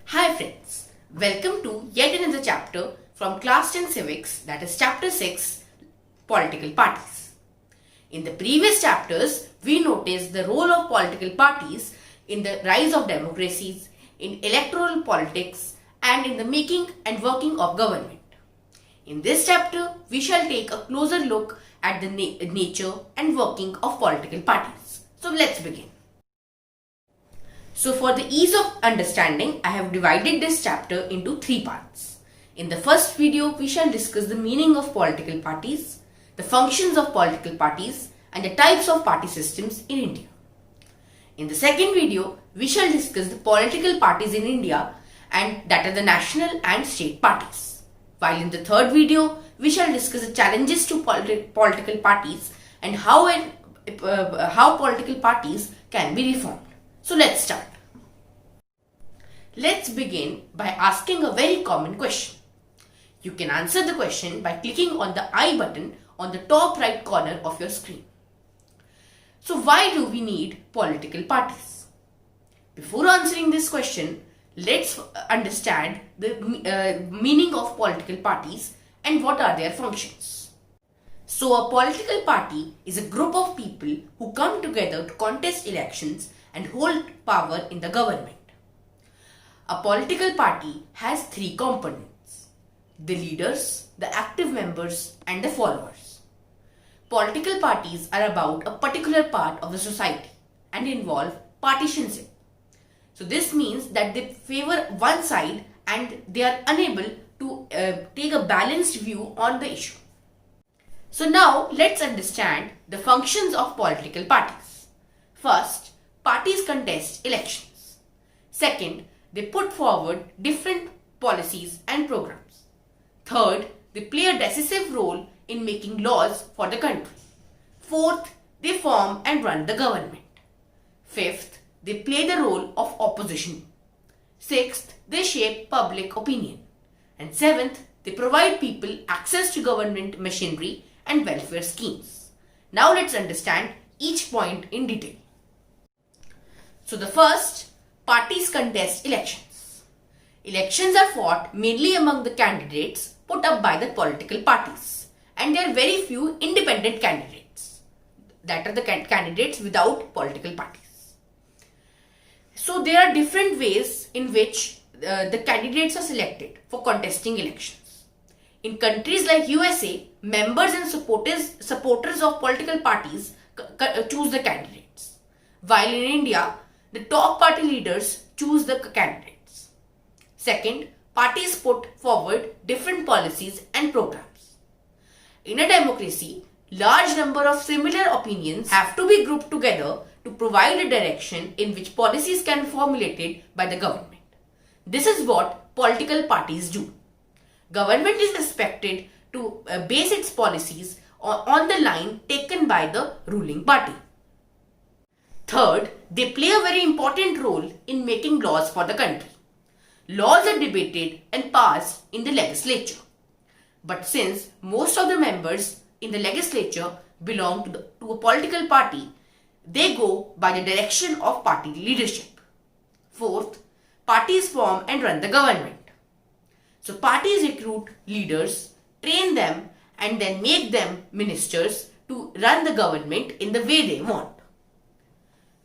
Hi friends, welcome to yet another chapter from Class 10 Civics, that is Chapter 6, Political Parties. In the previous chapters, we noticed the role of political parties in the rise of democracies, in electoral politics, and in the making and working of government. In this chapter, we shall take a closer look at the nature and working of political parties. So let's begin. So for the ease of understanding, I have divided this chapter into 3 parts. In the first video, we shall discuss the meaning of political parties, the functions of political parties, and the types of party systems in India. In the second video, we shall discuss the political parties in India, and that are the national and state parties. While in the third video, we shall discuss the challenges to political parties and how political parties can be reformed. So let's start. Let's begin by asking a very common question. You can answer the question by clicking on the I button on the top right corner of your screen. So why do we need political parties? Before answering this question, let's understand the meaning of political parties and what are their functions. So a political party is a group of people who come together to contest elections and hold power in the government. A political party has 3 components: the leaders, the active members, and the followers. Political parties are about a particular part of the society and involve partisanship. So this means that they favor one side and they are unable to take a balanced view on the issue. So now let's understand the functions of political parties. First, parties contest elections. Second, they put forward different policies and programs. Third, they play a decisive role in making laws for the country. Fourth, they form and run the government. Fifth, they play the role of opposition. Sixth, they shape public opinion. And seventh, they provide people access to government machinery and welfare schemes. Now let's understand each point in detail. So the first, parties contest elections. Elections are fought mainly among the candidates put up by the political parties, and there are very few independent candidates, that are the candidates without political parties. So there are different ways in which the candidates are selected for contesting elections. In countries like USA, members and supporters of political parties choose the candidates, while in India, the top party leaders choose the candidates. Second, parties put forward different policies and programs. In a democracy, large number of similar opinions have to be grouped together to provide a direction in which policies can be formulated by the government. This is what political parties do. Government is expected to base its policies on the line taken by the ruling party. Third, they play a very important role in making laws for the country. Laws are debated and passed in the legislature. But since most of the members in the legislature belong to a political party, they go by the direction of party leadership. Fourth, parties form and run the government. So parties recruit leaders, train them, and then make them ministers to run the government in the way they want.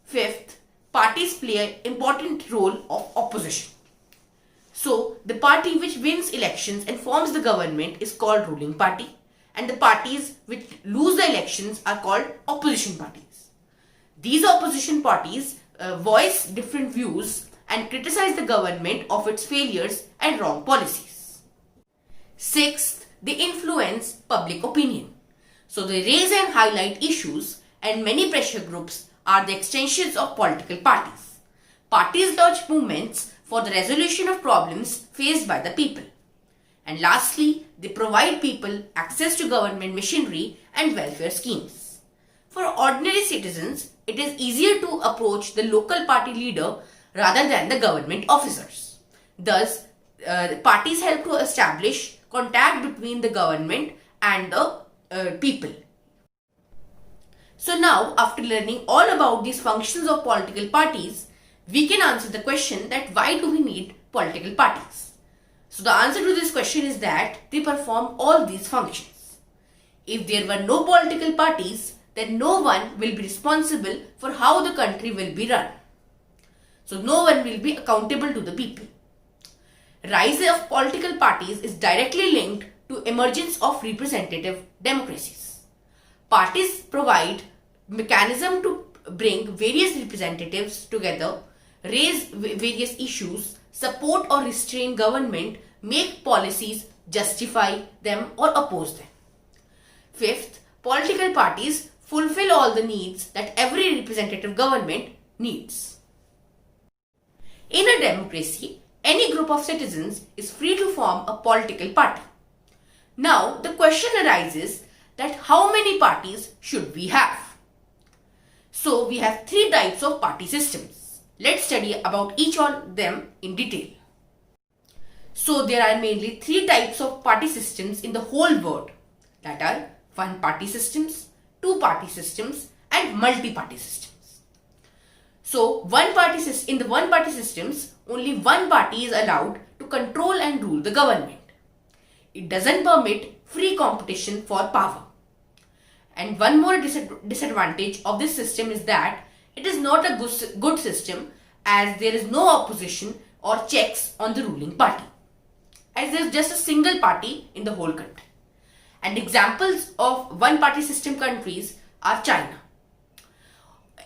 Fifth, parties play an important role of opposition. So, the party which wins elections and forms the government is called ruling party, and the parties which lose the elections are called opposition parties. These opposition parties voice different views and criticize the government of its failures and wrong policies. Sixth, they influence public opinion. So, they raise and highlight issues, and many pressure groups are the extensions of political parties. Parties launch movements for the resolution of problems faced by the people. And lastly, they provide people access to government machinery and welfare schemes. For ordinary citizens, it is easier to approach the local party leader rather than the government officers. Thus, parties help to establish contact between the government and the people. So now, after learning all about these functions of political parties, we can answer the question that why do we need political parties? So the answer to this question is that they perform all these functions. If there were no political parties, then no one will be responsible for how the country will be run. So no one will be accountable to the people. Rise of political parties is directly linked to emergence of representative democracies. Parties provide mechanism to bring various representatives together, raise various issues, support or restrain government, make policies, justify them or oppose them. Fifth, political parties fulfill all the needs that every representative government needs. In a democracy, any group of citizens is free to form a political party. Now, the question arises that how many parties should we have? So, we have three types of party systems. Let's study about each of them in detail. So, there are mainly three types of party systems in the whole world, that are one-party systems, two-party systems and multi-party systems. So, in the one-party systems, only one party is allowed to control and rule the government. It doesn't permit free competition for power. And one more disadvantage of this system is that it is not a good system, as there is no opposition or checks on the ruling party, as there is just a single party in the whole country. And examples of one-party system countries are China.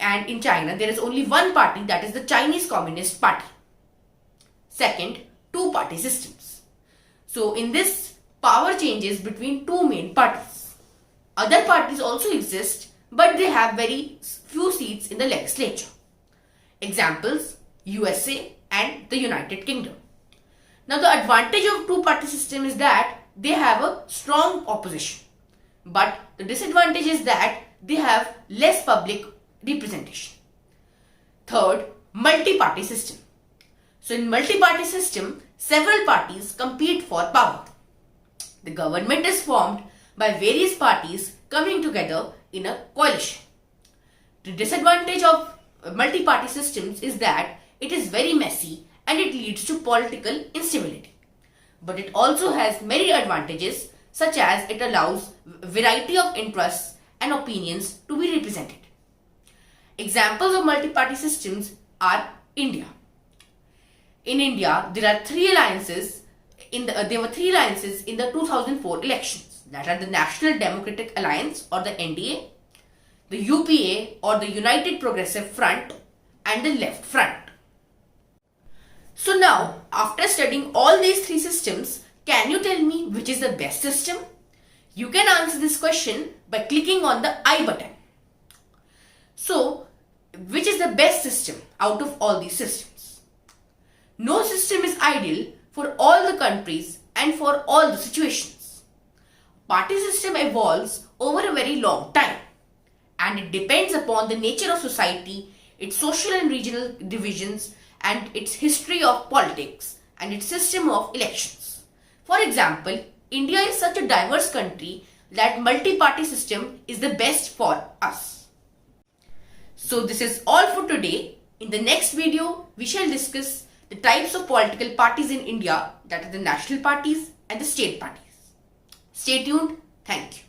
And in China, there is only one party, that is the Chinese Communist Party. Second, two-party systems. So in this, power changes between two main parties. Other parties also exist, but they have very few seats in the legislature. Examples, USA and the United Kingdom. Now the advantage of two-party system is that they have a strong opposition. But the disadvantage is that they have less public representation. Third, multi-party system. So in multi-party system, several parties compete for power. The government is formed by various parties coming together in a coalition. The disadvantage of multi-party systems is that it is very messy and it leads to political instability. But it also has many advantages, such as it allows variety of interests and opinions to be represented. Examples of multi-party systems are India. In India, there were three alliances in the 2004 elections. That are the National Democratic Alliance or the NDA, the UPA or the United Progressive Front, and the Left Front. So now, after studying all these three systems, can you tell me which is the best system? You can answer this question by clicking on the I button. So, which is the best system out of all these systems? No system is ideal for all the countries and for all the situations. Party system evolves over a very long time, and it depends upon the nature of society, its social and regional divisions, and its history of politics and its system of elections. For example, India is such a diverse country that multi-party system is the best for us. So this is all for today. In the next video, we shall discuss the types of political parties in India, that are the national parties and the state parties. Stay tuned. Thank you.